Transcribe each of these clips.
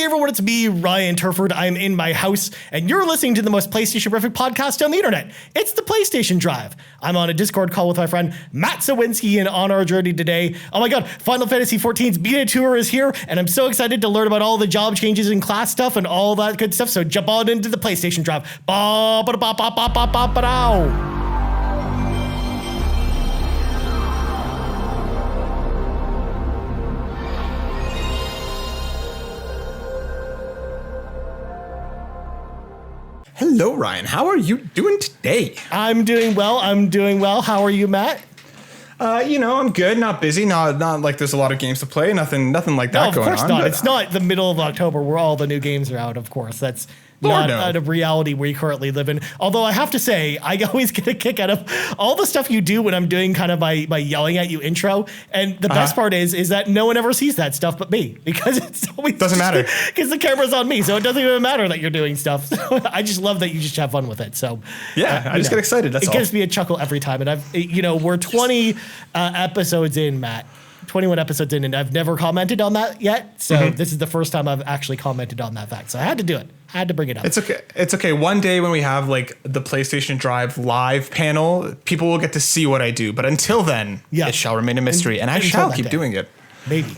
Hey everyone, it's me, Ryan Turford. I'm in my house, and you're listening to the most PlayStation-rific podcast on the internet. It's the PlayStation Drive. I'm on a Discord call with my friend Matt Sawinski, and on our journey today, oh my god, Final Fantasy XIV's beta tour is here, and I'm so excited to learn about all the job changes and class stuff and all that good stuff, so jump on into the PlayStation Drive. Ba-ba-da-ba-ba-ba-ba-ba-ba-dow. Hello, Ryan. How are you doing today? I'm doing well. How are you, Matt? I'm good. Not busy. Not like there's a lot of games to play. Nothing like that going on. Of course not. It's not the middle of October where all the new games are out, of course. That's not a reality we currently live in. Although I have to say, I always get a kick out of all the stuff you do when I'm doing kind of my yelling at you intro. And the best part is that no one ever sees that stuff but me, because it's always doesn't matter because the camera's on me, so it doesn't even matter that you're doing stuff. So I just love that you just have fun with it. So yeah, I just get excited. That's all. It gives me a chuckle every time. And we're 20 episodes in, Matt. 21 episodes in, and I've never commented on that yet. So this is the first time I've actually commented on that fact. So I had to do it. I had to bring it up. It's okay. It's okay. One day when we have like the PlayStation Drive live panel, people will get to see what I do. But until then, it shall remain a mystery, and I shall keep doing it. Maybe.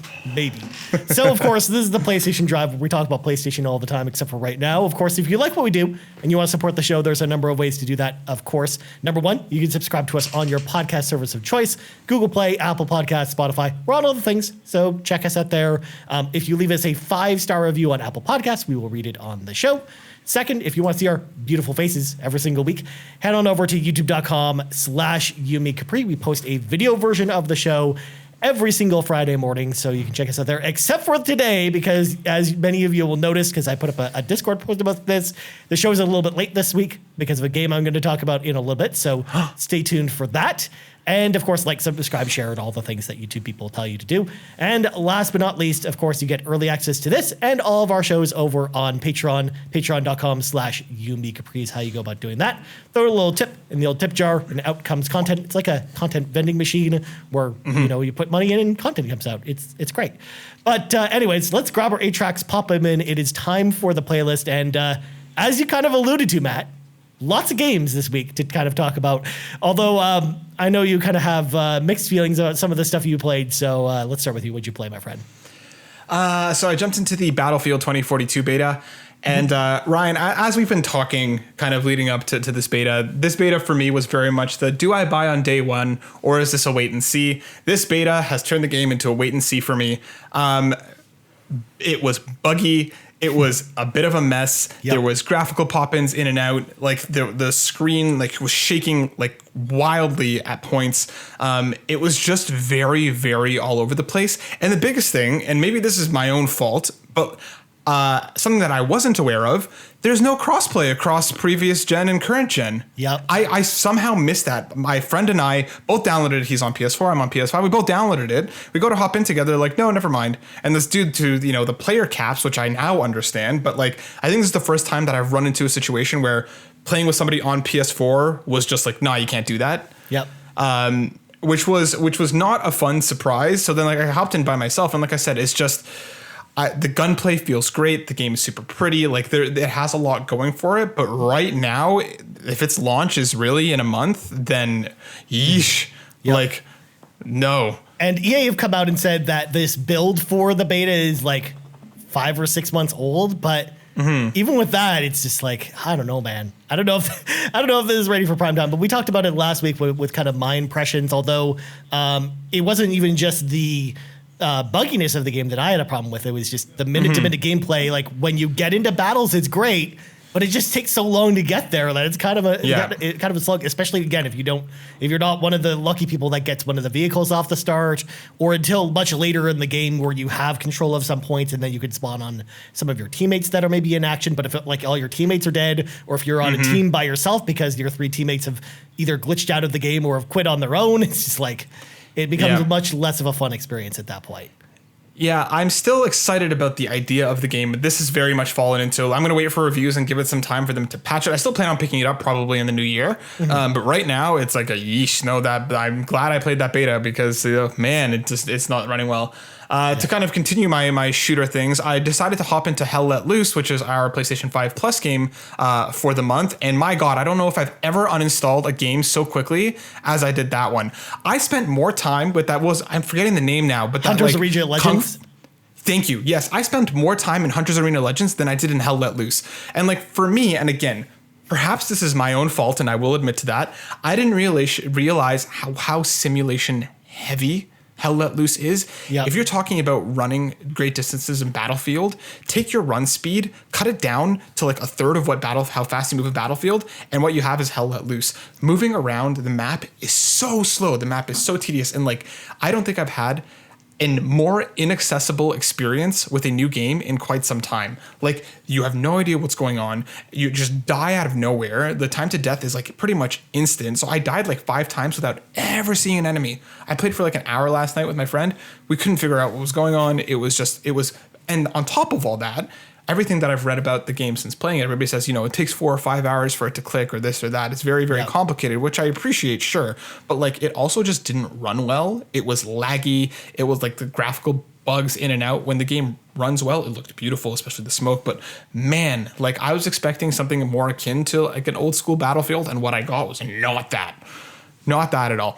So, of course, this is the PlayStation Drive where we talk about PlayStation all the time, except for right now. Of course, if you like what we do and you want to support the show, there's a number of ways to do that, of course. Number one, you can subscribe to us on your podcast service of choice, Google Play, Apple Podcasts, Spotify. We're on all the things, so check us out there. If you leave us a 5-star review on Apple Podcasts, we will read it on the show. Second, if you want to see our beautiful faces every single week, head on over to youtube.com/YumiCapri. We post a video version of the show every single Friday morning, so you can check us out there, except for today, because as many of you will notice, because I put up a Discord post about this, the show is a little bit late this week because of a game I'm going to talk about in a little bit, so stay tuned for that. And, of course, like, subscribe, share, and all the things that YouTube people tell you to do. And last but not least, of course, you get early access to this and all of our shows over on Patreon, patreon.com/YumiCapri is how you go about doing that. Throw a little tip in the old tip jar, and out comes content. It's like a content vending machine where, you put money in and content comes out. It's great. But anyways, let's grab our 8 tracks, pop them in. It is time for the playlist. And as you kind of alluded to, Matt, lots of games this week to kind of talk about. Although I know you kind of have mixed feelings about some of the stuff you played. So let's start with you. What'd you play, my friend? So I jumped into the Battlefield 2042 beta. And Ryan, as we've been talking kind of leading up to this beta for me was very much the do I buy on day one or is this a wait and see? This beta has turned the game into a wait and see for me. It was buggy. It was a bit of a mess. Yep. There was graphical pop-ins in and out. Like the screen was shaking like wildly at points. It was just very, very all over the place. And the biggest thing, and maybe this is my own fault, but something that I wasn't aware of, there's no crossplay across previous gen and current gen. Yep. I somehow missed that. My friend and I both downloaded it. He's on PS4, I'm on PS5. We both downloaded it. We go to hop in together, like, no, never mind. And this dude to, the player caps, which I now understand, but like, I think this is the first time that I've run into a situation where playing with somebody on PS4 was just like, nah, you can't do that. Yep. Which was not a fun surprise. So then I hopped in by myself. And like I said, it's just, the gunplay feels great. The game is super pretty. Like it has a lot going for it. But right now, if its launch is really in a month, then yeesh. Yep. Like, no. And EA have come out and said that this build for the beta is like 5 or 6 months old. But even with that, it's just like, I don't know, man. I don't know if this is ready for prime time. But we talked about it last week with kind of my impressions. Although it wasn't even just the bugginess of the game that I had a problem with. It was just the minute-to-minute gameplay. Like when you get into battles, it's great, but it just takes so long to get there that it's kind of a slug. Especially again if you're not one of the lucky people that gets one of the vehicles off the start, or until much later in the game where you have control of some points and then you can spawn on some of your teammates that are maybe in action. But if like all your teammates are dead, or if you're on a team by yourself because your 3 teammates have either glitched out of the game or have quit on their own, it's just like. It becomes much less of a fun experience at that point. Yeah, I'm still excited about the idea of the game, but this is very much fallen into, I'm going to wait for reviews and give it some time for them to patch it. I still plan on picking it up probably in the new year. But right now it's like a yeesh. No, that I'm glad I played that beta because, man, it's not running well. To kind of continue my shooter things, I decided to hop into Hell Let Loose, which is our PlayStation 5 Plus game for the month. And my God, I don't know if I've ever uninstalled a game so quickly as I did that one. I spent more time with I'm forgetting the name now, but that Hunter's Arena Legends. Thank you. Yes, I spent more time in Hunter's Arena Legends than I did in Hell Let Loose. And like for me, and again, perhaps this is my own fault, and I will admit to that, I didn't realize how simulation heavy Hell Let Loose is. Yep. If you're talking about running great distances in Battlefield, take your run speed, cut it down to like a third of how fast you move in Battlefield, and what you have is Hell Let Loose. Moving around the map is so slow. The map is so tedious, and like I don't think I've had a more inaccessible experience with a new game in quite some time. Like you have no idea what's going on. You just die out of nowhere. The time to death is like pretty much instant. So I died like 5 times without ever seeing an enemy. I played for like an hour last night with my friend. We couldn't figure out what was going on. And on top of all that, everything that I've read about the game since playing it, everybody says, it takes 4 or 5 hours for it to click or this or that. It's very, very complicated, which I appreciate, sure. But like, it also just didn't run well. It was laggy. It was like the graphical bugs in and out. When the game runs well, it looked beautiful, especially the smoke. But man, like I was expecting something more akin to like an old school Battlefield, and what I got was not that. Not that at all.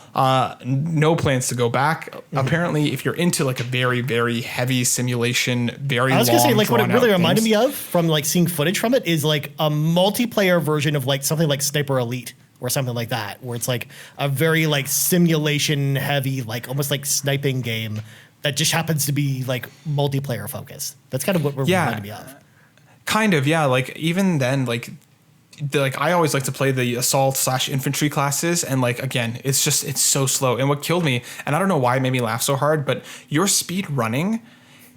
No plans to go back. Mm-hmm. Apparently, if you're into like a very, very heavy simulation, I was gonna say, like what it really reminded me of from like seeing footage from it is like a multiplayer version of like something like Sniper Elite or something like that, where it's like a very like simulation heavy, like almost like sniping game that just happens to be like multiplayer focused. That's kind of what reminded me of. Kind of, yeah. Like even then, like I always like to play the assault/infantry classes, and like again, it's so slow. And what killed me, and I don't know why it made me laugh so hard, but your speed running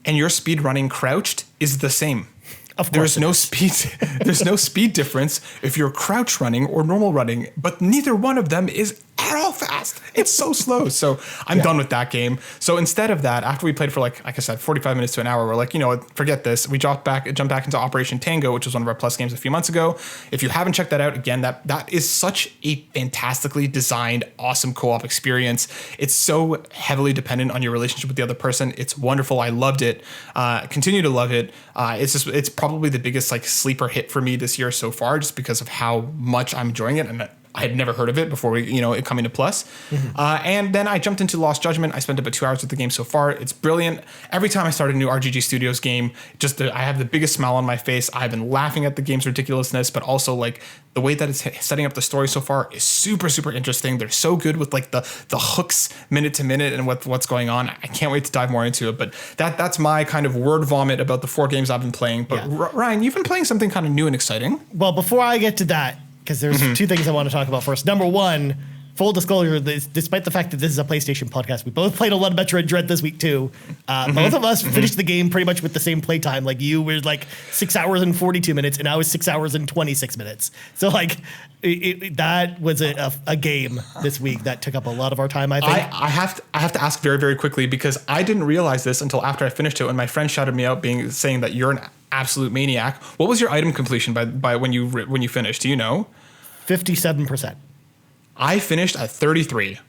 and your speed running crouched is the same. Of course, there's no speed difference if you're crouch running or normal running, but neither one of them is at all fast. It's so slow. So I'm done with that game. So instead of that, after we played for like I said, 45 minutes to an hour, we're like, forget this. We jumped back into Operation Tango, which was one of our Plus games a few months ago. If you haven't checked that out, again, that is such a fantastically designed, awesome co-op experience. It's so heavily dependent on your relationship with the other person. It's wonderful. I loved it. Continue to love it. It's probably the biggest like sleeper hit for me this year so far, just because of how much I'm enjoying it, and I had never heard of it before it coming to Plus. Mm-hmm. And then I jumped into Lost Judgment. I spent about 2 hours with the game so far. It's brilliant. Every time I start a new RGG Studios game, I have the biggest smile on my face. I've been laughing at the game's ridiculousness, but also like the way that it's setting up the story so far is super, super interesting. They're so good with like the hooks minute to minute and what's going on. I can't wait to dive more into it. But that's my kind of word vomit about the 4 games I've been playing. But Ryan, you've been playing something kind of new and exciting. Well, before I get to that, because there's 2 things I want to talk about first. Number one, full disclosure, despite the fact that this is a PlayStation podcast, we both played a lot of Metroid Dread this week too. Both of us finished the game pretty much with the same playtime. Like you were like 6 hours and 42 minutes, and I was 6 hours and 26 minutes. So like that was a game this week that took up a lot of our time, I think. I have to ask very, very quickly, because I didn't realize this until after I finished it, when my friend shouted me out saying that you're an absolute maniac. What was your item completion by when you finished? Do you know? 57%. I finished at 33,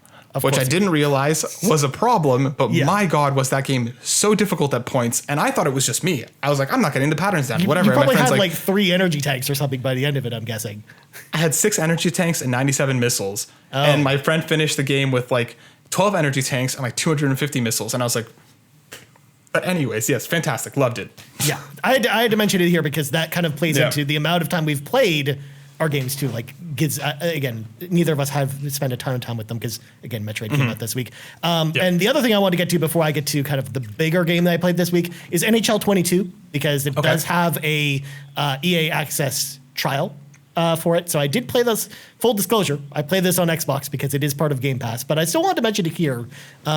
which I didn't realize was a problem, but my God, was that game so difficult at points. And I thought it was just me. I was like, I'm not getting the patterns down, whatever. You probably had like 3 energy tanks or something by the end of it, I'm guessing. I had 6 energy tanks and 97 missiles. Oh. And my friend finished the game with like 12 energy tanks and like 250 missiles. And I was like, but anyways, yes, fantastic. Loved it. Yeah. I had to mention it here because that kind of plays into the amount of time we've played our games too. Like gives again, neither of us have spent a ton of time with them because again, Metroid came out this week. And the other thing I want to get to before I get to kind of the bigger game that I played this week is NHL 22, because it does have a EA Access trial for it. So I did play this. Full disclosure, I played this on Xbox because it is part of Game Pass. But I still wanted to mention it here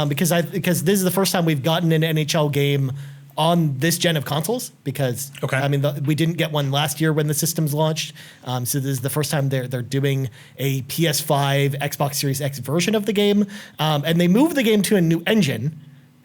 because this is the first time we've gotten an NHL game on this gen of consoles, because I mean we didn't get one last year when the systems launched, so this is the first time they're doing a PS5 Xbox Series X version of the game, and they moved the game to a new engine,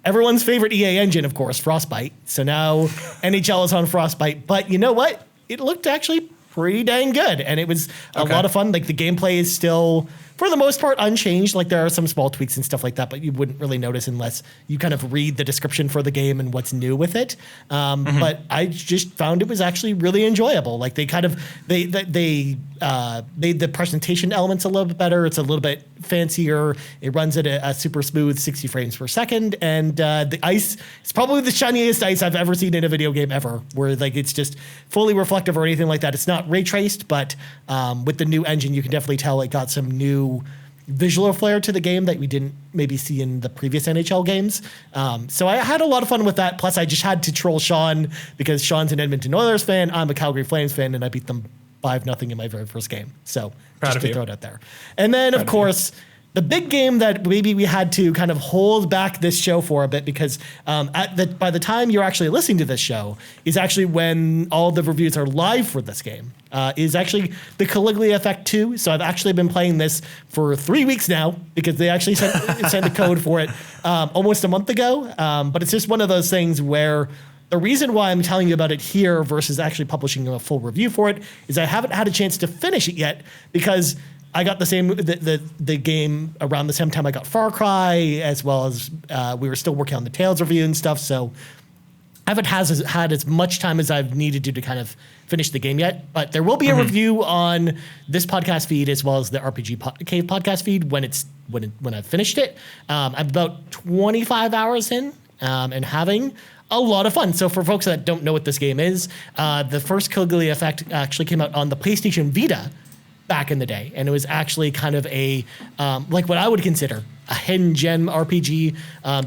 everyone's favorite EA engine, of course, Frostbite. So now NHL is on Frostbite, but you know what? It looked actually pretty dang good, and it was a lot of fun. Like the gameplay is still for the most part unchanged. Like there are some small tweaks and stuff like that, but you wouldn't really notice unless you kind of read the description for the game and what's new with it. But I just found it was actually really enjoyable. Like they made the presentation elements a little bit better. It's a little bit fancier. It runs at a super smooth 60 frames per second, and the ice is probably the shiniest ice I've ever seen in a video game ever, where like it's just fully reflective or anything like that. It's not ray traced, but with the new engine, you can definitely tell it got some new visual flair to the game that we didn't maybe see in the previous NHL games. So I had a lot of fun with that. Plus, I just had to troll Sean because Sean's an Edmonton Oilers fan. I'm a Calgary Flames fan, and I beat them 5-0 in my very first game. So just to throw it out there. And then, of course, the big game that maybe we had to kind of hold back this show for a bit because by the time you're actually listening to this show is actually when all the reviews are live for this game, is actually the Caligula Effect 2. So I've actually been playing this for 3 weeks now because they actually sent the code for it almost a month ago. But it's just one of those things where the reason why I'm telling you about it here versus actually publishing a full review for it is I haven't had a chance to finish it yet because I got the game around the same time I got Far Cry, as well as we were still working on the Tales review and stuff. So I haven't had as much time as I've needed to kind of finish the game yet. But there will be a review on this podcast feed as well as the RPG Cave podcast feed when I've finished it. I'm about 25 hours in and having a lot of fun. So for folks that don't know what this game is, the first Caligula Effect actually came out on the PlayStation Vita back in the day, and it was actually kind of a like what I would consider a hidden gem RPG.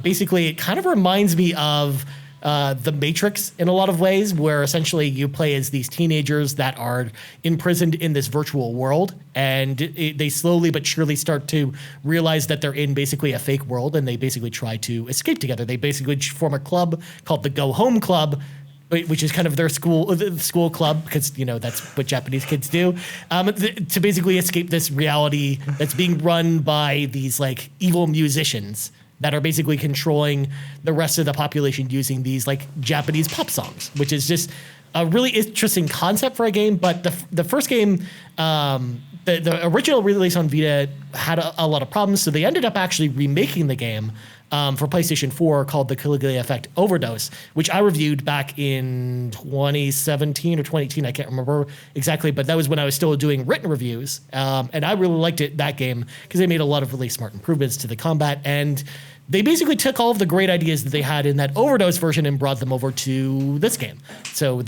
Basically, it kind of reminds me of The Matrix in a lot of ways, where essentially you play as these teenagers that are imprisoned in this virtual world, and they slowly but surely start to realize that they're in basically a fake world, and they basically try to escape together. They basically form a club called the Go Home Club, which is kind of their school club, because, you know, that's what Japanese kids do, to basically escape this reality that's being run by these like evil musicians that are basically controlling the rest of the population using these like Japanese pop songs, which is just a really interesting concept for a game. But the first game, the original release on Vita had a lot of problems, so they ended up actually remaking the game for PlayStation 4 called the Caligula Effect Overdose, which I reviewed back in 2017 or 2018. I can't remember exactly, but that was when I was still doing written reviews. And I really liked that game because they made a lot of really smart improvements to the combat. And they basically took all of the great ideas that they had in that Overdose version and brought them over to this game. So with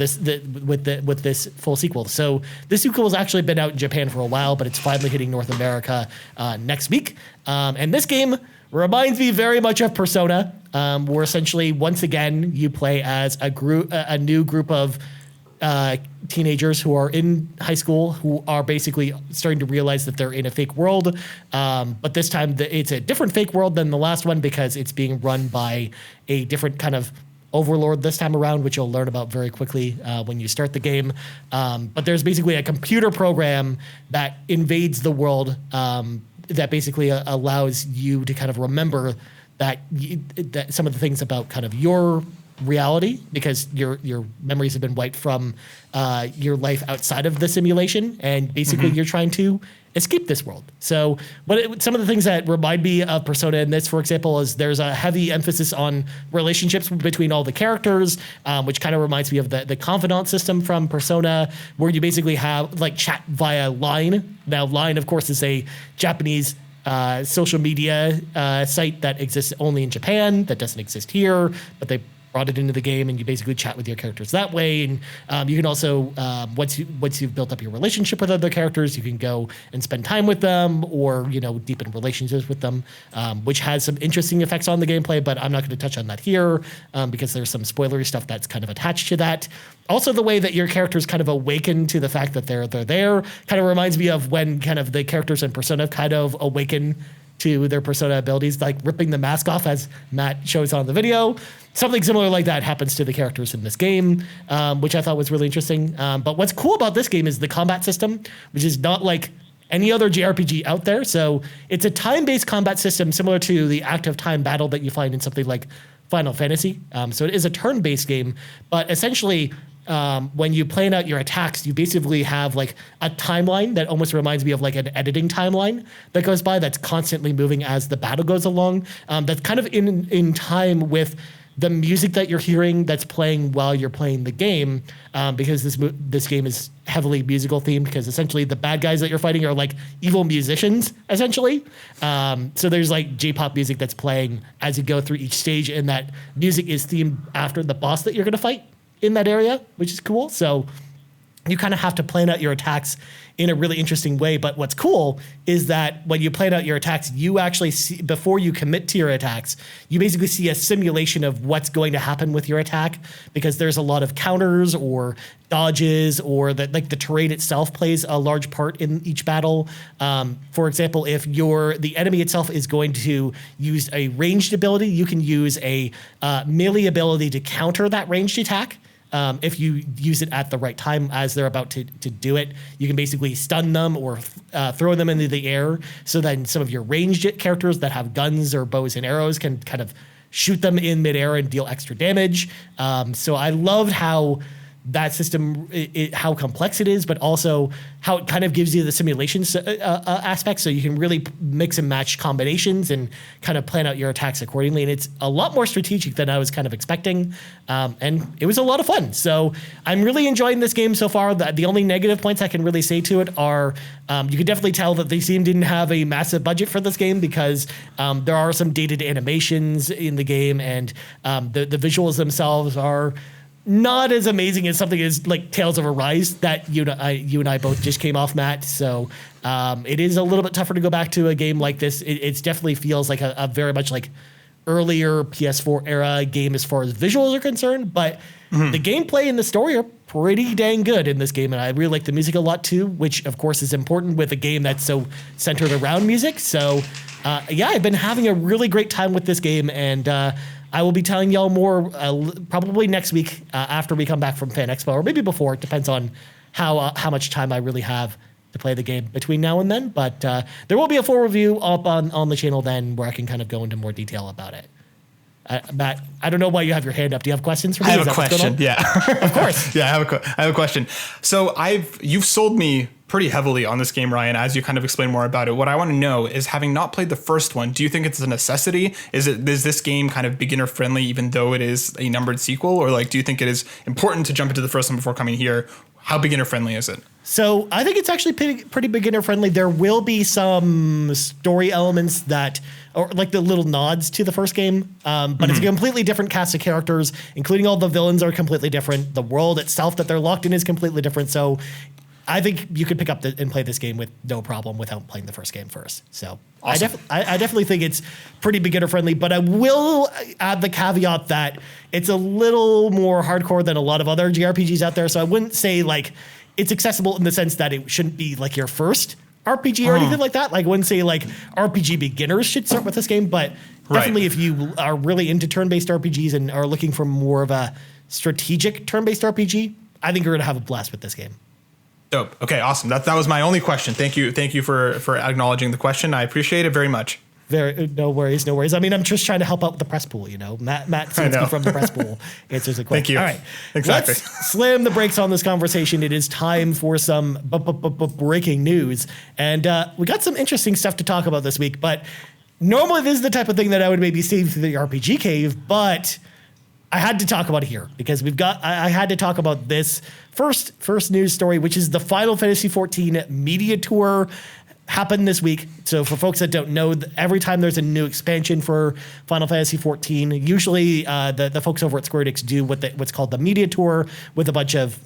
this full sequel. So this sequel has actually been out in Japan for a while, but it's finally hitting North America next week. And this game reminds me very much of Persona, where essentially once again you play as a new group of teenagers who are in high school who are basically starting to realize that they're in a fake world. But this time it's a different fake world than the last one because it's being run by a different kind of overlord this time around, which you'll learn about very quickly when you start the game. But there's basically a computer program that invades the world that basically allows you to kind of remember that some of the things about kind of your reality, because your memories have been wiped from your life outside of the simulation, and basically you're trying to escape this world. So some of the things that remind me of Persona in this, for example, is there's a heavy emphasis on relationships between all the characters, which kind of reminds me of the confidant system from Persona, where you basically have like chat via Line. Now, Line, of course, is a Japanese social media site that exists only in Japan, that doesn't exist here, but they brought it into the game, and you basically chat with your characters that way. And you can also, once you've built up your relationship with other characters, you can go and spend time with them, or deepen relationships with them, which has some interesting effects on the gameplay. But I'm not going to touch on that here because there's some spoilery stuff that's kind of attached to that. Also, the way that your characters kind of awaken to the fact that they're there kind of reminds me of when kind of the characters in Persona kind of awaken to their Persona abilities, like ripping the mask off, as Matt shows on the video. Something similar like that happens to the characters in this game, which I thought was really interesting. But what's cool about this game is the combat system, which is not like any other JRPG out there. So it's a time-based combat system similar to the active time battle that you find in something like Final Fantasy. So it is a turn-based game, but essentially when you plan out your attacks, you basically have like a timeline that almost reminds me of like an editing timeline that goes by that's constantly moving as the battle goes along. That's kind of in time with the music that you're hearing that's playing while you're playing the game, because this game is heavily musical themed, because essentially the bad guys that you're fighting are like evil musicians, essentially. So there's like J-pop music that's playing as you go through each stage, and that music is themed after the boss that you're going to fight in that area, which is cool. So you kind of have to plan out your attacks in a really interesting way. But what's cool is that when you plan out your attacks, you actually see, before you commit to your attacks, you basically see a simulation of what's going to happen with your attack, because there's a lot of counters or dodges, or the terrain itself plays a large part in each battle. For example, if the enemy itself is going to use a ranged ability, you can use a melee ability to counter that ranged attack. If you use it at the right time as they're about to do it, you can basically stun them or throw them into the air. So then some of your ranged characters that have guns or bows and arrows can kind of shoot them in midair and deal extra damage. So I loved how that system, how complex it is, but also how it kind of gives you the simulation aspect, so you can really mix and match combinations and kind of plan out your attacks accordingly. And it's a lot more strategic than I was kind of expecting, and it was a lot of fun. So I'm really enjoying this game so far. The only negative points I can really say to it are you can definitely tell that they didn't have a massive budget for this game, because there are some dated animations in the game, and the visuals themselves are not as amazing as something as like Tales of Arise that you and I both just came off, Matt. So it is a little bit tougher to go back to a game like this. It definitely feels like a very much like earlier PS4 era game as far as visuals are concerned, but the gameplay and the story are pretty dang good in this game, and I really like the music a lot too, which of course is important with a game that's so centered around music. So yeah, I've been having a really great time with this game, and I will be telling y'all more probably next week after we come back from Fan Expo, or maybe before. It depends on how much time I really have to play the game between now and then. But there will be a full review up on the channel then, where I can kind of go into more detail about it. Matt, I don't know why you have your hand up. Do you have questions for me? I have a question. Yeah, of course. Yeah, I have a question. So you've sold me pretty heavily on this game, Ryan, as you kind of explain more about it. What I want to know is, having not played the first one, do you think it's a necessity? Is this game kind of beginner friendly, even though it is a numbered sequel, or like, do you think it is important to jump into the first one before coming here? How beginner friendly is it? So I think it's actually pretty beginner friendly. There will be some story elements that, or like the little nods to the first game, but it's a completely different cast of characters, including all the villains are completely different. The world itself that they're locked in is completely different. So I think you could pick up and play this game with no problem without playing the first game first. So awesome. I definitely think it's pretty beginner friendly, but I will add the caveat that it's a little more hardcore than a lot of other JRPGs out there. So I wouldn't say like it's accessible in the sense that it shouldn't be like your first RPG or anything like that. Like I wouldn't say like RPG beginners should start with this game, but definitely if you are really into turn-based RPGs and are looking for more of a strategic turn-based RPG, I think you're going to have a blast with this game. Dope. Okay, awesome. That was my only question. Thank you for acknowledging the question. I appreciate it very much. No worries. I mean, I'm just trying to help out with the press pool, you know. Matt Sinsky from the press pool answers the question. Thank you. All right. Exactly. Let's slam the brakes on this conversation. It is time for some breaking news. And we got some interesting stuff to talk about this week, but normally this is the type of thing that I would maybe save for the RPG cave, but I had to talk about it here because I had to talk about this first news story, which is the Final Fantasy XIV media tour happened this week. So for folks that don't know, every time there's a new expansion for Final Fantasy XIV, usually the folks over at Square Enix do what's called the media tour with a bunch of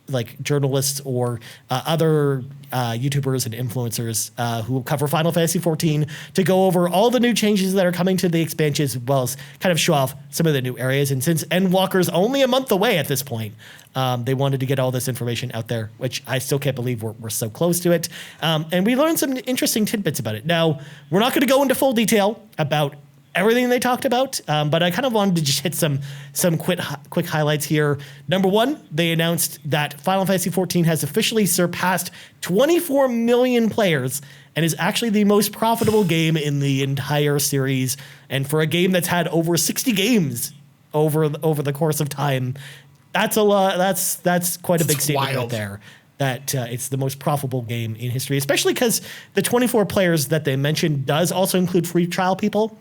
like journalists or other YouTubers and influencers who cover Final Fantasy XIV to go over all the new changes that are coming to the expansions, as well as kind of show off some of the new areas. And since Endwalker's only a month away at this point, they wanted to get all this information out there, which I still can't believe we're so close to it. And we learned some interesting tidbits about it. Now, we're not going to go into full detail about everything they talked about, but I kind of wanted to just hit some quick highlights here. Number one, they announced that Final Fantasy XIV has officially surpassed 24 million players and is actually the most profitable game in the entire series. And for a game that's had over 60 games over the course of time, That's a lot. That's quite a big statement right wild. there. That it's the most profitable game in history, especially because the 24 players that they mentioned does also include free trial people.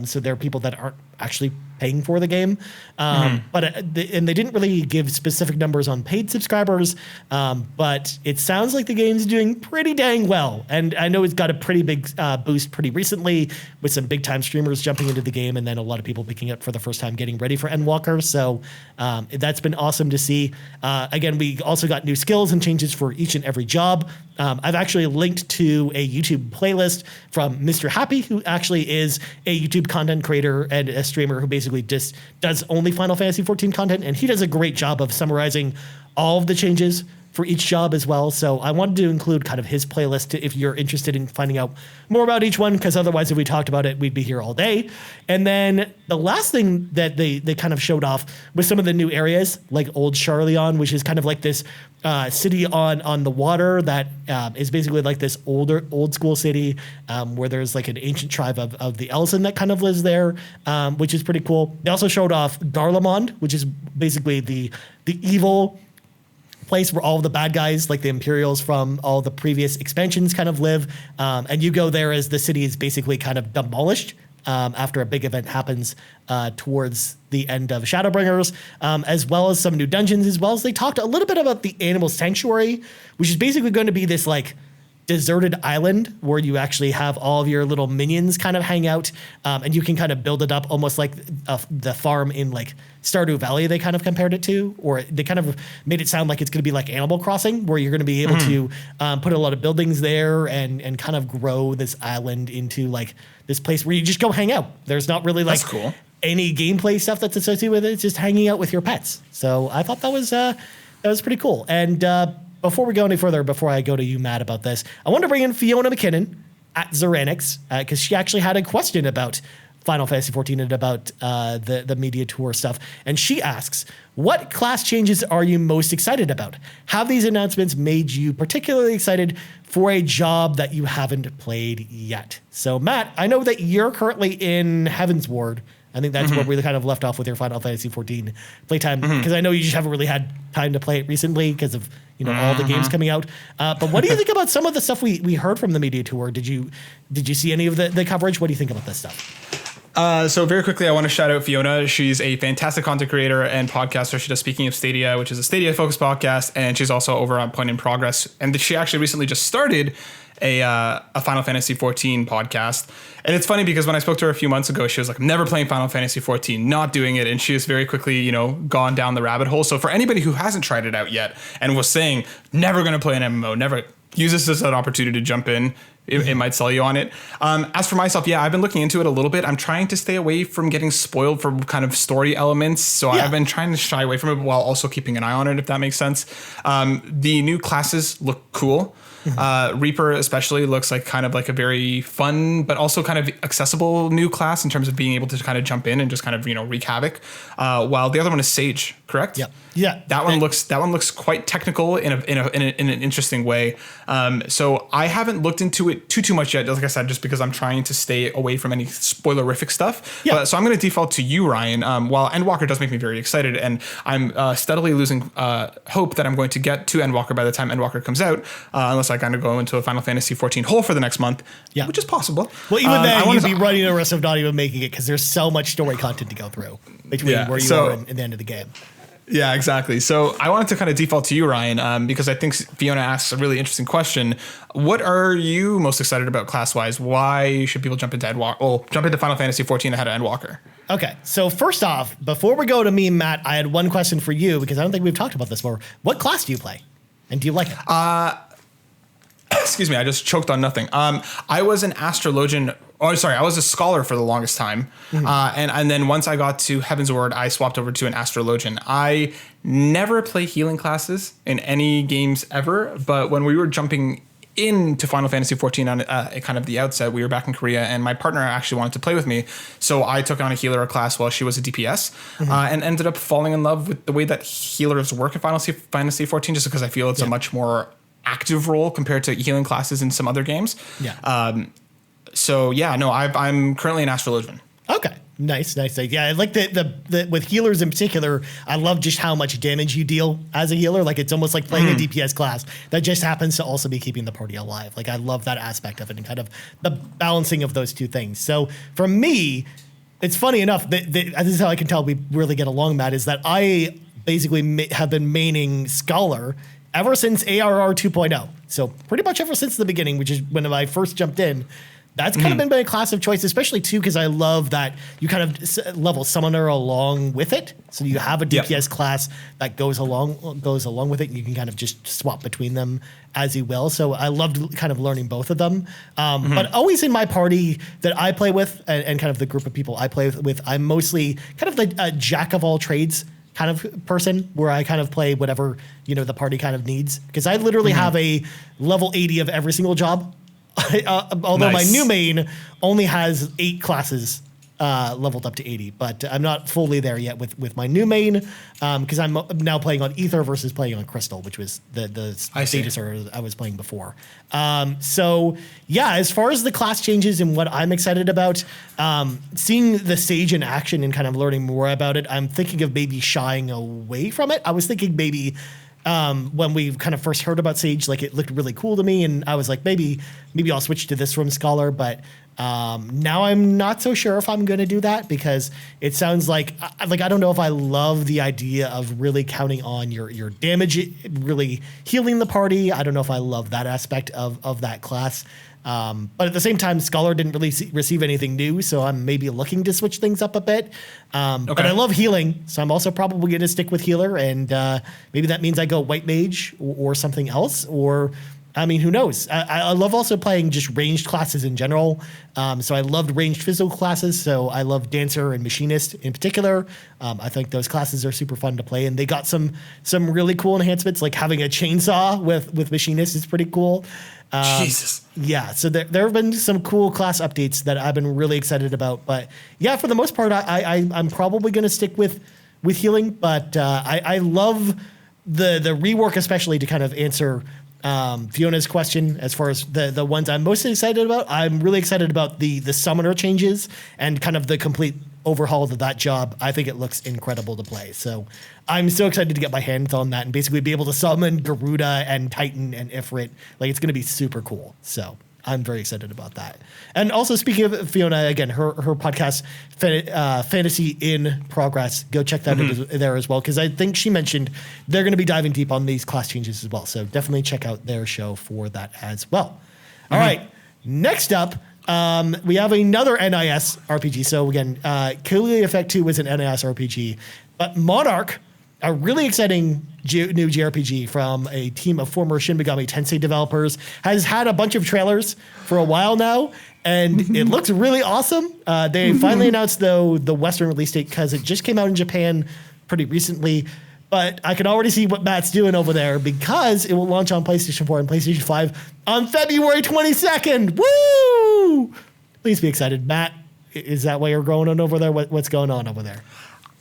So there are people that aren't actually paying for the game. But and they didn't really give specific numbers on paid subscribers. But it sounds like the game's doing pretty dang well. And I know it's got a pretty big boost pretty recently with some big time streamers jumping into the game and then a lot of people picking up for the first time getting ready for Endwalker. So that's been awesome to see. Again, we also got new skills and changes for each and every job. I've actually linked to a YouTube playlist from Mr. Happy, who actually is a YouTube content creator and a streamer who basically just does only Final Fantasy XIV content. And he does a great job of summarizing all of the changes for each job as well. So I wanted to include kind of his playlist if you're interested in finding out more about each one, because otherwise if we talked about it, we'd be here all day. And then the last thing that they kind of showed off was some of the new areas, like Old Charleon, which is kind of like this city on the water that is basically like this old school city where there's like an ancient tribe of the Elsen that kind of lives there, which is pretty cool. They also showed off Garlemald, which is basically the evil place where all of the bad guys, like the Imperials from all the previous expansions, kind of live. And you go there as the city is basically kind of demolished after a big event happens towards the end of Shadowbringers, as well as some new dungeons, as well as they talked a little bit about the Animal Sanctuary, which is basically going to be this like deserted island where you actually have all of your little minions kind of hang out, and you can kind of build it up almost like the farm in like Stardew Valley they kind of compared it to, or they kind of made it sound like it's going to be like Animal Crossing, where you're going to be able to put a lot of buildings there and kind of grow this island into like this place where you just go hang out. There's not really like That's cool. any gameplay stuff that's associated with it. It's just hanging out with your pets. So I thought that was pretty cool. And before we go any further, before I go to you, Matt, about this, I want to bring in Fiona McKinnon at Zeranix, because she actually had a question about Final Fantasy XIV and about the media tour stuff. And she asks, what class changes are you most excited about? Have these announcements made you particularly excited for a job that you haven't played yet? So, Matt, I know that you're currently in Heaven's Ward. I think that's where we kind of left off with your Final Fantasy XIV playtime, because I know you just haven't really had time to play it recently because of all the games coming out. But what do you think about some of the stuff we heard from the media tour? Did you see any of the coverage? What do you think about this stuff? So very quickly, I want to shout out Fiona. She's a fantastic content creator and podcaster. She does Speaking of Stadia, which is a Stadia-focused podcast, and she's also over on Point in Progress. And she actually recently just started a Final Fantasy XIV podcast. And it's funny because when I spoke to her a few months ago, she was like, never playing Final Fantasy XIV, not doing it. And she has very quickly, gone down the rabbit hole. So for anybody who hasn't tried it out yet and was saying, never going to play an MMO, never use this as an opportunity to jump in. It might sell you on it. As for myself, I've been looking into it a little bit. I'm trying to stay away from getting spoiled for kind of story elements. So I've been trying to shy away from it while also keeping an eye on it, if that makes sense. The new classes look cool. Reaper especially looks like kind of like a very fun, but also kind of accessible new class in terms of being able to kind of jump in and just kind of, wreak havoc. While the other one is Sage, correct? Yep. Yeah. That one looks quite technical in an interesting way. So I haven't looked into it too much yet, like I said, just because I'm trying to stay away from any spoilerific stuff. Yeah. So I'm going to default to you, Ryan. While Endwalker does make me very excited, and I'm steadily losing hope that I'm going to get to Endwalker by the time Endwalker comes out, unless I kind of go into a Final Fantasy XIV hole for the next month, which is possible. Well, even then, you'd be running the risk of not even making it because there's so much story content to go through between where you are and the end of the game. Yeah, exactly. So I wanted to kind of default to you, Ryan, because I think Fiona asks a really interesting question. What are you most excited about class-wise? Why should people jump into Final Fantasy XIV ahead of Endwalker? Okay, so first off, before we go to me, Matt, I had one question for you because I don't think we've talked about this before. What class do you play, and do you like it? Excuse me, I just choked on nothing. I was an astrologian. Oh, sorry, I was a scholar for the longest time. And then once I got to Heaven's Ward, I swapped over to an astrologian. I never play healing classes in any games ever, but when we were jumping into Final Fantasy XIV on kind of the outset, we were back in Korea, and my partner actually wanted to play with me. So I took on a healer class while she was a DPS, and ended up falling in love with the way that healers work in Final Fantasy XIV, just because I feel it's a much more active role compared to healing classes in some other games. I'm currently an astrologian. Okay. Nice. Yeah, I like the with healers in particular. I love just how much damage you deal as a healer. Like it's almost like playing a DPS class that just happens to also be keeping the party alive. Like I love that aspect of it and kind of the balancing of those two things. So for me, it's funny enough that this is how I can tell we really get along, Matt, is that I basically have been maining Scholar ever since ARR 2.0. So pretty much ever since the beginning, which is when I first jumped in. That's kind of been my class of choice, especially too, because I love that you kind of level Summoner along with it. So you have a DPS class that goes along with it. And you can kind of just swap between them as you will. So I loved kind of learning both of them. But always in my party that I play with and kind of the group of people I play with, I'm mostly kind of the jack of all trades kind of person where I kind of play whatever, the party kind of needs. Because I literally have a level 80 of every single job. Although my new main only has 8 classes leveled up to 80, but I'm not fully there yet with my new main because I'm now playing on Ether versus playing on Crystal, which was the data server I was playing before. So yeah, as far as the class changes and what I'm excited about, seeing the Sage in action and kind of learning more about it, I'm thinking of maybe shying away from it. I was thinking maybe when we kind of first heard about Sage, like it looked really cool to me, and I was like, maybe I'll switch to this from Scholar, but now I'm not so sure if I'm going to do that because it sounds like I don't know if I love the idea of really counting on your damage, really healing the party. I don't know if I love that aspect of that class. But at the same time, Scholar didn't really receive anything new, so I'm maybe looking to switch things up a bit. But I love healing, so I'm also probably going to stick with healer, and maybe that means I go White Mage or something else, or I mean, who knows? I love also playing just ranged classes in general. So I loved ranged physical classes, so I love Dancer and Machinist in particular. I think those classes are super fun to play, and they got some really cool enhancements, like having a chainsaw with Machinist is pretty cool. Jesus. Yeah, so there have been some cool class updates that I've been really excited about. But yeah, for the most part, I'm probably going to stick with healing. But I love the rework, especially to kind of answer Fiona's question as far as the ones I'm most excited about. I'm really excited about the summoner changes and kind of the complete overhaul of that job. I think it looks incredible to play. So I'm so excited to get my hands on that and basically be able to summon Garuda and Titan and Ifrit. Like it's going to be super cool. So I'm very excited about that. And also speaking of Fiona, again, her podcast, Fantasy in Progress, go check that out there as well. Because I think she mentioned they're going to be diving deep on these class changes as well. So definitely check out their show for that as well. All right. Next up, we have another NIS RPG. So again, Caligula Effect 2 was an NIS RPG. But Monarch, a really exciting new JRPG from a team of former Shin Megami Tensei developers, has had a bunch of trailers for a while now, and it looks really awesome. They finally announced, though, the Western release date because it just came out in Japan pretty recently. But I can already see what Matt's doing over there because it will launch on PlayStation 4 and PlayStation 5 on February 22nd. Woo! Please be excited. Matt, is that why you're going on over there? What's going on over there?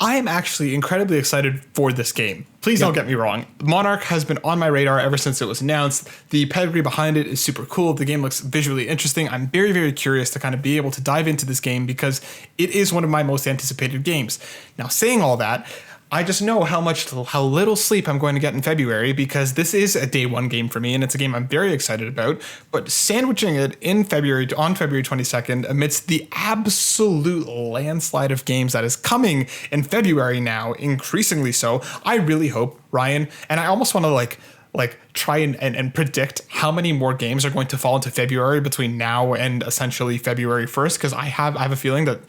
I am actually incredibly excited for this game. Please don't get me wrong. Monarch has been on my radar ever since it was announced. The pedigree behind it is super cool. The game looks visually interesting. I'm very, very curious to kind of be able to dive into this game because it is one of my most anticipated games. Now, saying all that, I just know how little sleep I'm going to get in February because this is a day one game for me and it's a game I'm very excited about. But sandwiching it on February 22nd amidst the absolute landslide of games that is coming in February now, increasingly so, I really hope, Ryan, and I almost want to try and predict how many more games are going to fall into February between now and essentially February 1st because I have a feeling that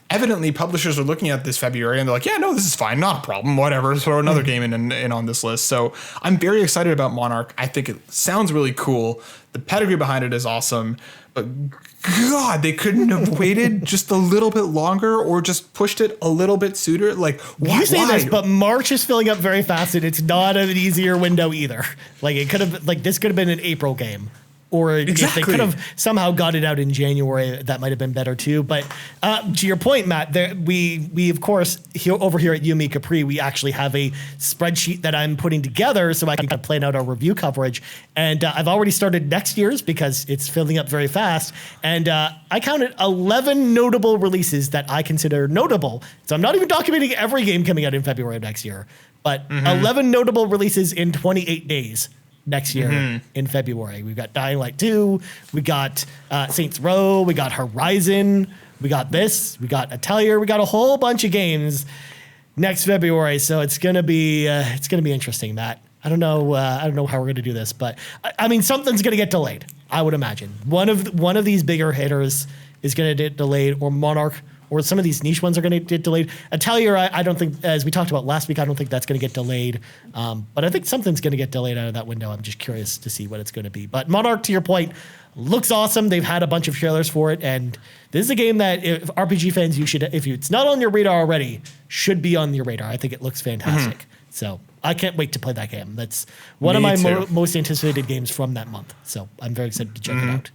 evidently publishers are looking at this February and they're like, yeah, no, this is fine, not a problem, whatever, throw another game in on this list. So I'm very excited about Monarch. I think it sounds really cool. The pedigree behind it is awesome, but God, they couldn't have waited just a little bit longer or just pushed it a little bit sooner. Like, why? You say this, but March is filling up very fast and it's not an easier window either. Like this could have been an April game. Or if they Exactly. could have somehow got it out in January, that might have been better too. But to your point, Matt, we of course over here at Yumi Capri, we actually have a spreadsheet that I'm putting together so I can kind of plan out our review coverage. And I've already started next year's because it's filling up very fast. And I counted 11 notable releases that I consider notable. So I'm not even documenting every game coming out in February of next year, but 11 notable releases in 28 days. Next year in February. We've got Dying Light 2, we got Saints Row, we got Horizon, we got this, we got Atelier, we got a whole bunch of games next February. So it's gonna be interesting, Matt. I don't know how we're gonna do this, but I mean something's gonna get delayed. I would imagine one of these bigger hitters is gonna get delayed, or Monarch. Or some of these niche ones are going to get delayed. Atelier, I don't think, as we talked about last week, I don't think that's going to get delayed. But I think something's going to get delayed out of that window. I'm just curious to see what it's going to be. But Monarch, to your point, looks awesome. They've had a bunch of trailers for it. And this is a game that if RPG fans, if it's not on your radar already, should be on your radar. I think it looks fantastic. So I can't wait to play that game. That's one of my most anticipated games from that month. So I'm very excited to check it out.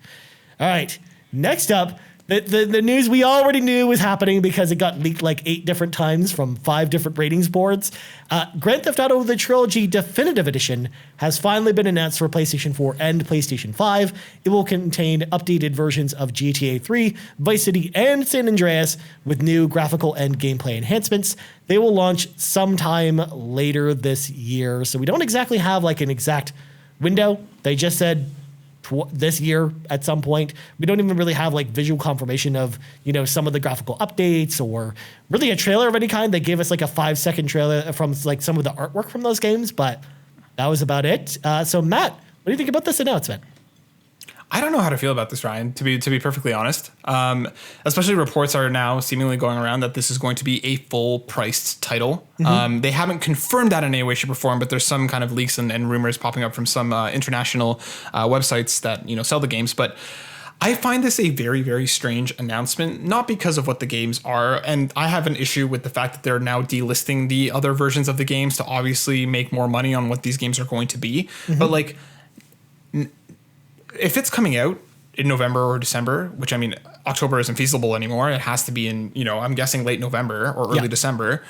All right. Next up, the news we already knew was happening because it got leaked like 8 different times from 5 different ratings boards. Grand Theft Auto: The Trilogy Definitive Edition has finally been announced for PlayStation 4 and PlayStation 5. It will contain updated versions of GTA 3, Vice City, and San Andreas with new graphical and gameplay enhancements. They will launch sometime later this year. So we don't exactly have like an exact window. They just said this year at some point. We don't even really have like visual confirmation of, some of the graphical updates or really a trailer of any kind. They gave us like a 5-second trailer from like some of the artwork from those games, but that was about it. So Matt, what do you think about this announcement? I don't know how to feel about this, Ryan, to be perfectly honest. Especially reports are now seemingly going around that this is going to be a full-priced title. They haven't confirmed that in any way, shape, or form, but there's some kind of leaks and rumors popping up from some international websites that sell the games. But I find this a very, very strange announcement, not because of what the games are. And I have an issue with the fact that they're now delisting the other versions of the games to obviously make more money on what these games are going to be. But like, if it's coming out in November or December, which I mean, October isn't feasible anymore. It has to be in, I'm guessing late November or early December.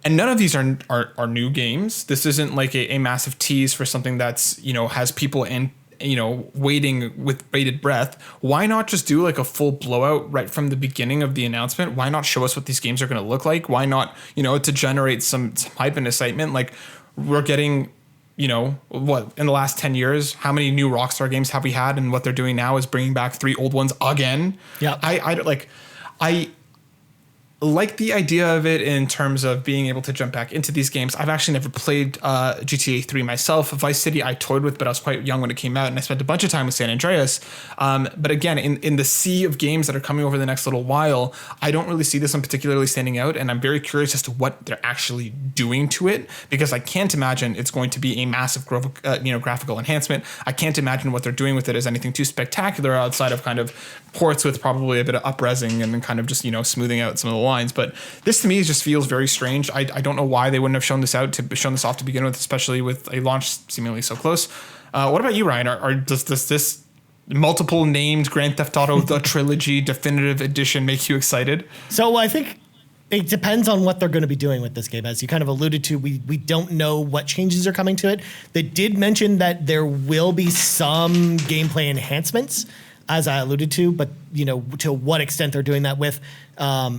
And none of these are new games. This isn't like a massive tease for something that's, has people in, waiting with bated breath. Why not just do like a full blowout right from the beginning of the announcement? Why not show us what these games are going to look like? Why not, to generate some hype and excitement? Like we're getting, what in the last 10 years, how many new Rockstar games have we had? And what they're doing now is bringing back 3 old ones again. Yeah. I like the idea of it in terms of being able to jump back into these games. I've actually never played GTA 3 myself. Vice City I toyed with, but I was quite young when it came out, and I spent a bunch of time with San Andreas. But again, in the sea of games that are coming over the next little while, I don't really see this one particularly standing out, and I'm very curious as to what they're actually doing to it, because I can't imagine it's going to be a massive graphical enhancement. I can't imagine what they're doing with it as anything too spectacular outside of kind of ports with probably a bit of up-resing and then kind of just, smoothing out some of the lines. But this to me just feels very strange. I don't know why they wouldn't have shown this off to begin with, especially with a launch seemingly so close. What about you, Ryan? Does this multiple named Grand Theft Auto The Trilogy Definitive Edition make you excited? So I think it depends on what they're going to be doing with this game. As you kind of alluded to, we don't know what changes are coming to it. They did mention that there will be some gameplay enhancements, as I alluded to, but to what extent they're doing that with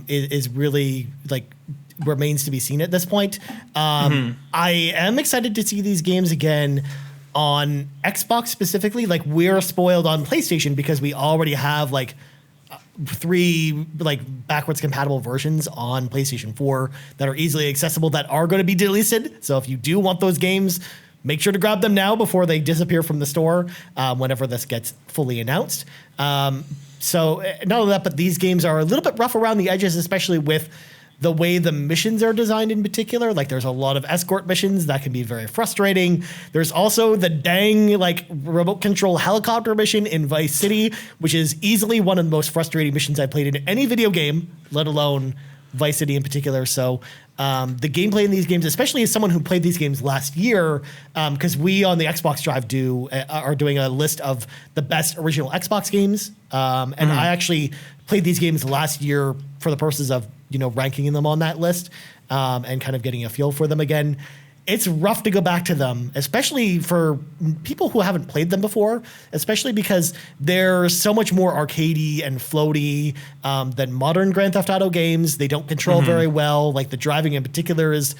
is really like remains to be seen at this point. I am excited to see these games again on Xbox specifically. Like we're spoiled on PlayStation because we already have like 3 like backwards compatible versions on PlayStation 4 that are easily accessible that are going to be delisted. So if you do want those games, make sure to grab them now before they disappear from the store whenever this gets fully announced. So not only that, but these games are a little bit rough around the edges, especially with the way the missions are designed in particular. Like there's a lot of escort missions that can be very frustrating. There's also the dang like remote control helicopter mission in Vice City, which is easily one of the most frustrating missions I've played in any video game, let alone Vice City in particular. So the gameplay in these games, especially as someone who played these games last year, because we on the Xbox Drive are doing a list of the best original Xbox games, and I actually played these games last year for the purposes of ranking them on that list and kind of getting a feel for them again. It's rough to go back to them, especially for people who haven't played them before, especially because they're so much more arcadey and floaty than modern Grand Theft Auto games. They don't control very well. Like the driving in particular is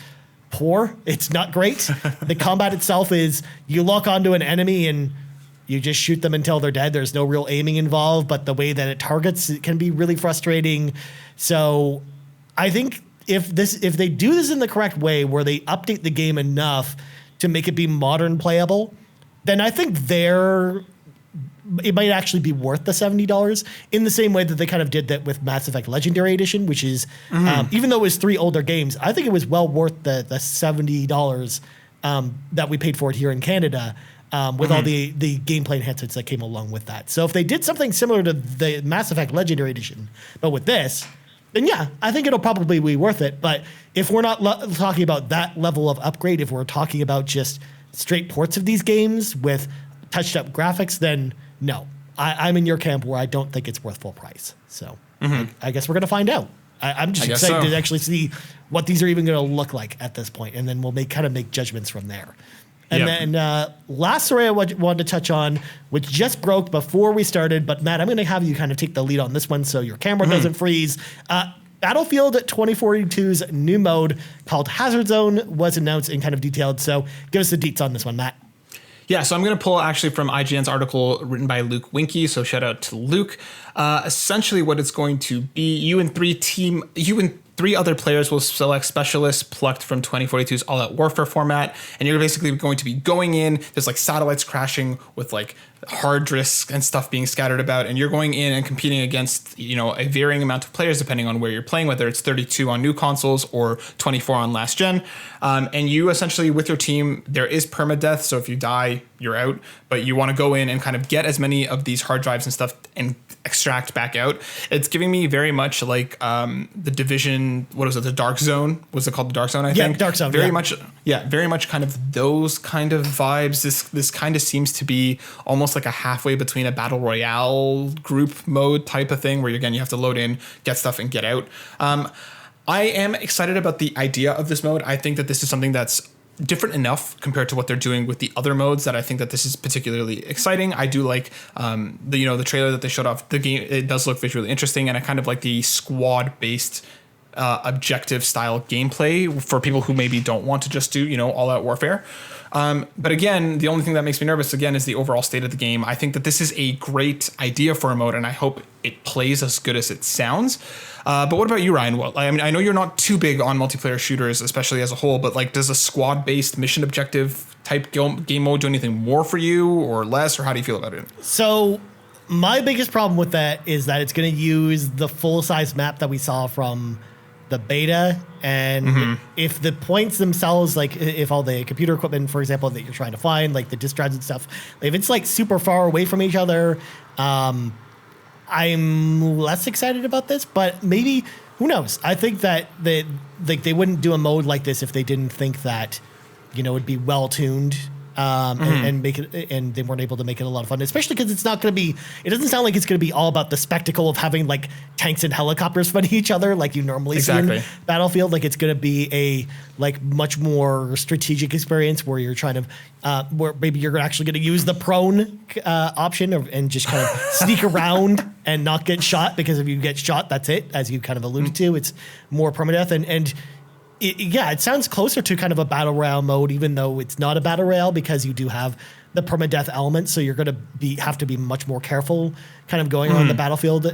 poor. It's not great. The combat itself is you lock onto an enemy and you just shoot them until they're dead. There's no real aiming involved, but the way that it targets, it can be really frustrating. So I think if they do this in the correct way, where they update the game enough to make it be modern playable, then I think it might actually be worth the $70 in the same way that they kind of did that with Mass Effect Legendary Edition, which is, even though it was 3 older games, I think it was well worth the $70 that we paid for it here in Canada with all the gameplay enhancements that came along with that. So if they did something similar to the Mass Effect Legendary Edition, but with this, then yeah, I think it'll probably be worth it. But if we're not talking about that level of upgrade, if we're talking about just straight ports of these games with touched up graphics, then no. I'm in your camp where I don't think it's worth full price. So I guess we're going to find out. I'm just excited to actually see what these are even going to look like at this point, and then we'll make judgments from there. And then last story I wanted to touch on, which just broke before we started, but Matt, I'm going to have you kind of take the lead on this one so your camera doesn't freeze. Battlefield 2042's new mode called Hazard Zone was announced and kind of detailed. So give us the deets on this one, Matt. Yeah, so I'm going to pull actually from IGN's article written by Luke Winkie, so shout out to Luke. Essentially what it's going to be, you and 3 other players will select specialists plucked from 2042's All-Out Warfare format, and you're basically going to be going in, there's like satellites crashing with like hard disks and stuff being scattered about, and you're going in and competing against, a varying amount of players depending on where you're playing, whether it's 32 on new consoles or 24 on last gen. And you essentially, with your team, there is permadeath, so if you die, you're out, but you want to go in and kind of get as many of these hard drives and stuff and extract back out. It's giving me very much like the Division, what was it, the Dark Zone? Was it called the Dark Zone, I think? Yeah, Dark Zone. Very much kind of those kind of vibes. This kind of seems to be almost like a halfway between a Battle Royale group mode type of thing where, again, you have to load in, get stuff, and get out. I am excited about the idea of this mode. I think that this is something that's different enough compared to what they're doing with the other modes that I think that this is particularly exciting. I do like the trailer that they showed off the game. It does look visually interesting, and I kind of like the squad based objective style gameplay for people who maybe don't want to just do all out warfare. But again, the only thing that makes me nervous again is the overall state of the game. I think that this is a great idea for a mode, and I hope it plays as good as it sounds. But what about you, Ryan? Well, I mean, I know you're not too big on multiplayer shooters, especially as a whole, but like, does a squad-based mission objective type game mode do anything more for you or less, or how do you feel about it? So my biggest problem with that is that it's going to use the full-size map that we saw from the beta, and if the points themselves, like if all the computer equipment, for example, that you're trying to find, like the disk drives and stuff, if it's like super far away from each other, I'm less excited about this, but maybe, who knows? I think that they wouldn't do a mode like this if they didn't think that, it'd be well tuned. And make it, and they weren't able to make it a lot of fun, especially because it's not going to be. It doesn't sound like it's going to be all about the spectacle of having like tanks and helicopters fighting each other like you normally see in Battlefield. Like it's going to be a like much more strategic experience where you're trying to, where maybe you're actually going to use the prone option and just kind of sneak around and not get shot, because if you get shot, that's it. As you kind of alluded to, it's more permadeath and. It sounds closer to kind of a battle royale mode, even though it's not a battle royale, because you do have the permadeath element. So you're going to have to be much more careful kind of going around the battlefield,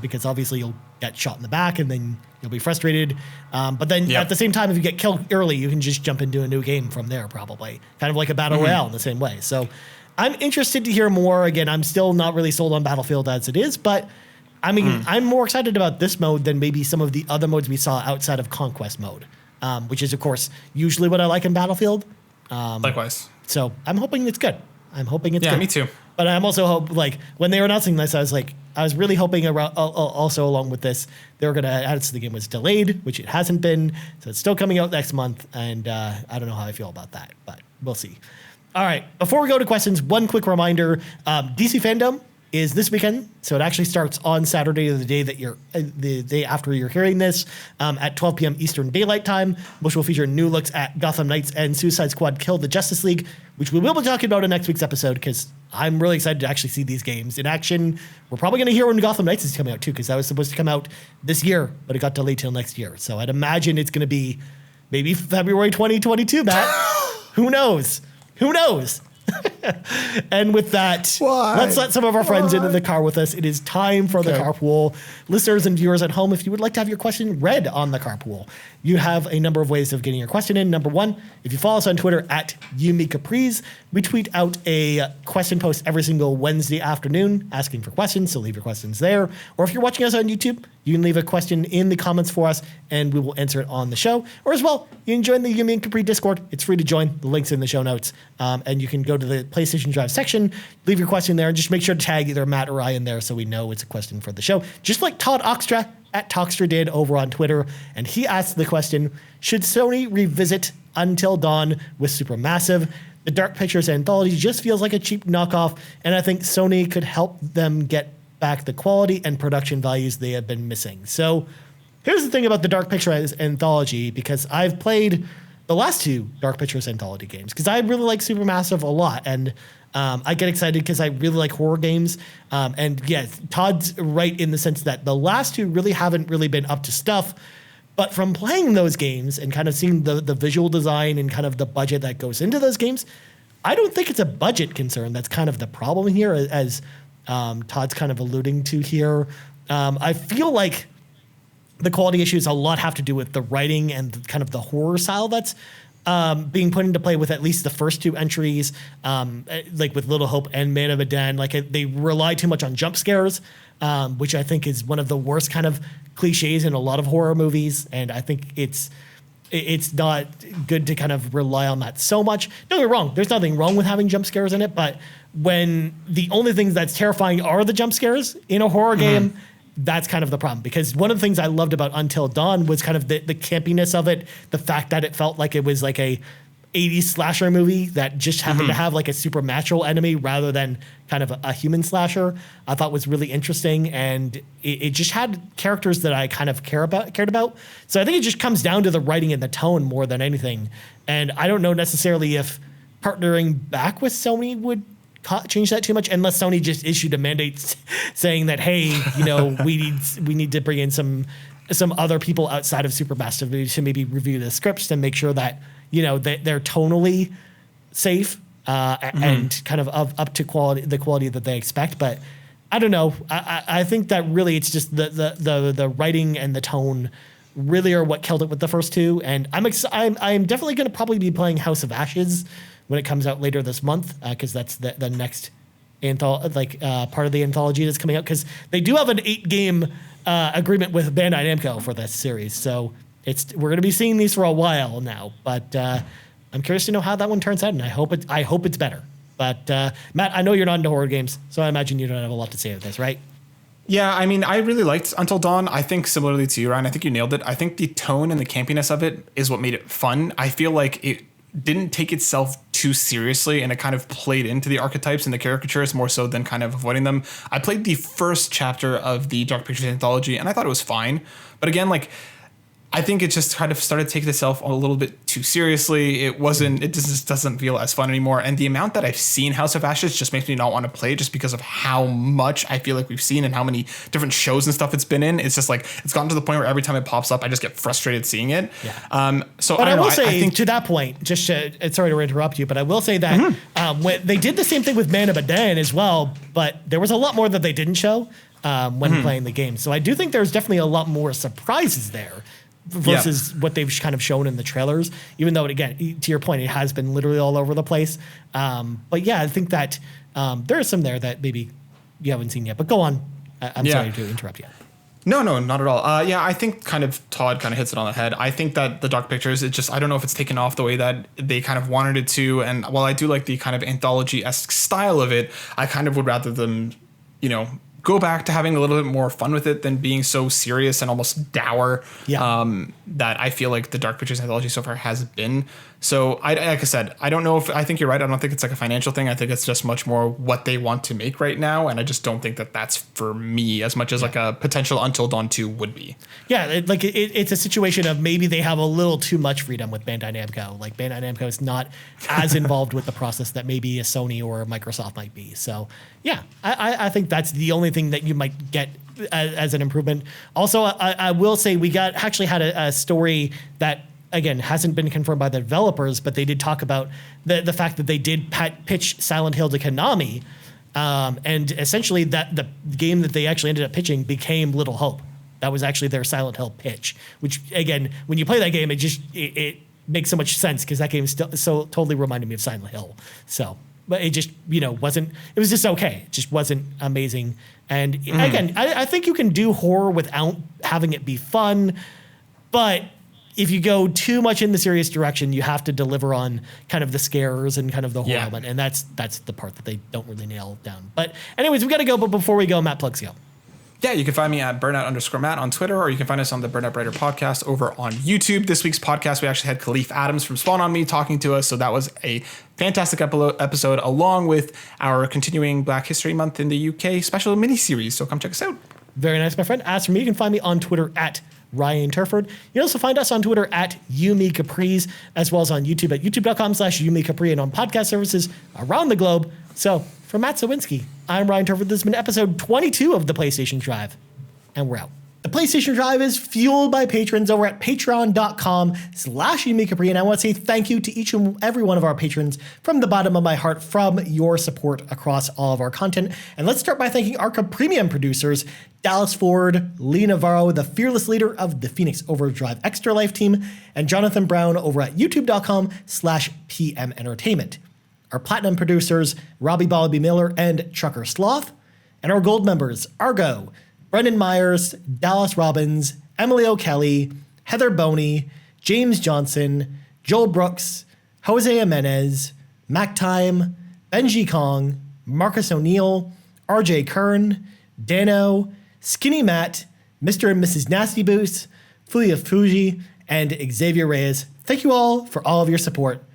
because obviously you'll get shot in the back and then you'll be frustrated. But then at the same time, if you get killed early, you can just jump into a new game from there, probably kind of like a battle royale in the same way. So I'm interested to hear more. Again, I'm still not really sold on Battlefield as it is, but I mean, I'm more excited about this mode than maybe some of the other modes we saw outside of Conquest mode, which is, of course, usually what I like in Battlefield. Likewise. So I'm hoping it's good. I'm hoping it's good. Yeah, me too. But I'm also when they were announcing this, I was like, I was really hoping also along with this, they were going to add the game was delayed, which it hasn't been. So it's still coming out next month. And I don't know how I feel about that, but we'll see. All right. Before we go to questions, one quick reminder. DC Fandom is this weekend, so it actually starts on Saturday, the day after you're hearing this, at 12 p.m. Eastern Daylight Time, which will feature new looks at Gotham Knights and Suicide Squad: Kill the Justice League, which we will be talking about in next week's episode because I'm really excited to actually see these games in action. We're probably going to hear when Gotham Knights is coming out too, because that was supposed to come out this year, but it got delayed till next year. So I'd imagine it's going to be maybe February 2022, Matt. Who knows? Who knows? And with that, let's let some of our friends into the car with us. It is time for the carpool. Listeners and viewers at home, if you would like to have your question read on the carpool, you have a number of ways of getting your question in. Number one, if you follow us on Twitter at YouMeCapris, we tweet out a question post every single Wednesday afternoon asking for questions, so leave your questions there. Or if you're watching us on YouTube, you can leave a question in the comments for us, and we will answer it on the show. Or as well, you can join the You Me and Capri Discord. It's free to join. The link's in the show notes. And you can go to the PlayStation Drive section, leave your question there, and just make sure to tag either Matt or I in there so we know it's a question for the show. Just like Todd Oxtra at Toxtra did over on Twitter. And he asked the question, should Sony revisit Until Dawn with Supermassive? The Dark Pictures anthology just feels like a cheap knockoff, and I think Sony could help them get back the quality and production values they have been missing. So here's the thing about the Dark Pictures anthology, because I've played the last two Dark Pictures anthology games, because I really like Supermassive a lot, and I get excited because I really like horror games. And yeah, Todd's right in the sense that the last two really haven't really been up to stuff. But from playing those games and kind of seeing the visual design and kind of the budget that goes into those games, I don't think it's a budget concern. That's kind of the problem here, as Todd's kind of alluding to here. I feel like the quality issues a lot have to do with the writing and kind of the horror style that's being put into play with at least the first two entries, like with Little Hope and Man of Medan. Like they rely too much on jump scares, which I think is one of the worst kind of cliches in a lot of horror movies. And I think it's not good to kind of rely on that so much. Don't get me wrong, there's nothing wrong with having jump scares in it, but when the only things that's terrifying are the jump scares in a horror game, that's kind of the problem. Because one of the things I loved about Until Dawn was kind of the campiness of it, the fact that it felt like it was like a 80s slasher movie that just happened to have like a supernatural enemy rather than kind of a human slasher. I thought was really interesting, and it just had characters that I kind of cared about. So I think it just comes down to the writing and the tone more than anything. And I don't know necessarily if partnering back with Sony would change that too much, unless Sony just issued a mandate saying that, hey, you know, we need to bring in some other people outside of Supermassive to maybe review the scripts and make sure that, you know, they're tonally safe and kind of up to the quality that they expect. But I don't know. I think that really it's just the writing and the tone really are what killed it with the first two. And I'm definitely going to probably be playing House of Ashes when it comes out later this month, because that's the next part of the anthology that's coming out, because they do have an 8-game agreement with Bandai Namco for this series. So we're going to be seeing these for a while now, but I'm curious to know how that one turns out, and I hope it's better. But Matt, I know you're not into horror games, so I imagine you don't have a lot to say about this, right? Yeah, I mean, I really liked Until Dawn. I think similarly to you, Ryan, I think you nailed it. I think the tone and the campiness of it is what made it fun. I feel like it didn't take itself too seriously, and it kind of played into the archetypes and the caricatures more so than kind of avoiding them. I played the first chapter of the Dark Pictures anthology, and I thought it was fine. But again, like, I think it just kind of started taking itself a little bit too seriously. It just doesn't feel as fun anymore. And the amount that I've seen House of Ashes just makes me not want to play, just because of how much I feel like we've seen and how many different shows and stuff it's been in. It's just like, it's gotten to the point where every time it pops up, I just get frustrated seeing it. Yeah. But I will say, I think to that point, just sorry to interrupt you, but I will say that when they did the same thing with Man of Medan as well, but there was a lot more that they didn't show when playing the game. So I do think there's definitely a lot more surprises there versus what they've kind of shown in the trailers, even though, again, to your point, it has been literally all over the place. But yeah, I think that there is some there that maybe you haven't seen yet. But go on. I'm sorry to interrupt you. No, not at all. I think kind of Todd kind of hits it on the head. I think that the Dark Pictures, I don't know if it's taken off the way that they kind of wanted it to. And while I do like the kind of anthology-esque style of it, I kind of would rather them, you know, go back to having a little bit more fun with it than being so serious and almost dour that I feel like the Dark Pictures anthology so far has been. So like I said, I don't know if I think you're right. I don't think it's like a financial thing. I think it's just much more what they want to make right now. And I just don't think that that's for me as much as like a potential Until Dawn 2 would be. Yeah, it's a situation of maybe they have a little too much freedom with Bandai Namco. Like Bandai Namco is not as involved with the process that maybe a Sony or a Microsoft might be. So yeah, I think that's the only thing that you might get as an improvement. Also, I will say we actually had a story that, again, hasn't been confirmed by the developers, but they did talk about the fact that they did pitch Silent Hill to Konami, and essentially that the game that they actually ended up pitching became Little Hope. That was actually their Silent Hill pitch, which, again, when you play that game, it makes so much sense because that game still so totally reminded me of Silent Hill. So, but it just, wasn't, it was just okay. It just wasn't amazing. And again, I think you can do horror without having it be fun, but if you go too much in the serious direction, you have to deliver on kind of the scares and kind of the horror element. And that's the part that they don't really nail down. But anyways, we got to go. But before we go, Matt, plugs go. Yeah, you can find me at burnout_Matt on Twitter, or you can find us on the Burnout Writer podcast over on YouTube. This week's podcast, we actually had Khalif Adams from Spawn on Me talking to us. So that was a fantastic episode, along with our continuing Black History Month in the UK special miniseries. So come check us out. Very nice, my friend. As for me, you can find me on Twitter at Ryan Turford. You can also find us on Twitter at Yumi Capriz, as well as on YouTube at youtube.com/Yumi Capri, and on podcast services around the globe. So for Matt Sawinski, I'm Ryan Turford. This has been episode 22 of the PlayStation Drive, and we're out. The PlayStation Drive is fueled by patrons over at patreon.com/Yumi Capri, and I want to say thank you to each and every one of our patrons from the bottom of my heart from your support across all of our content. And let's start by thanking our Premium producers, Dallas Ford, Lee Navarro, the fearless leader of the Phoenix Overdrive Extra Life team, and Jonathan Brown over at youtube.com/PM Entertainment. Our Platinum producers, Robbie Ballaby Miller and Trucker Sloth, and our Gold members, Argo, Brendan Myers, Dallas Robbins, Emily O'Kelly, Heather Boney, James Johnson, Joel Brooks, Jose Jimenez, Mac Time, Benji Kong, Marcus O'Neill, RJ Kern, Dano, Skinny Matt, Mr. and Mrs. Nasty Boots, Fulia Fuji, and Xavier Reyes. Thank you all for all of your support.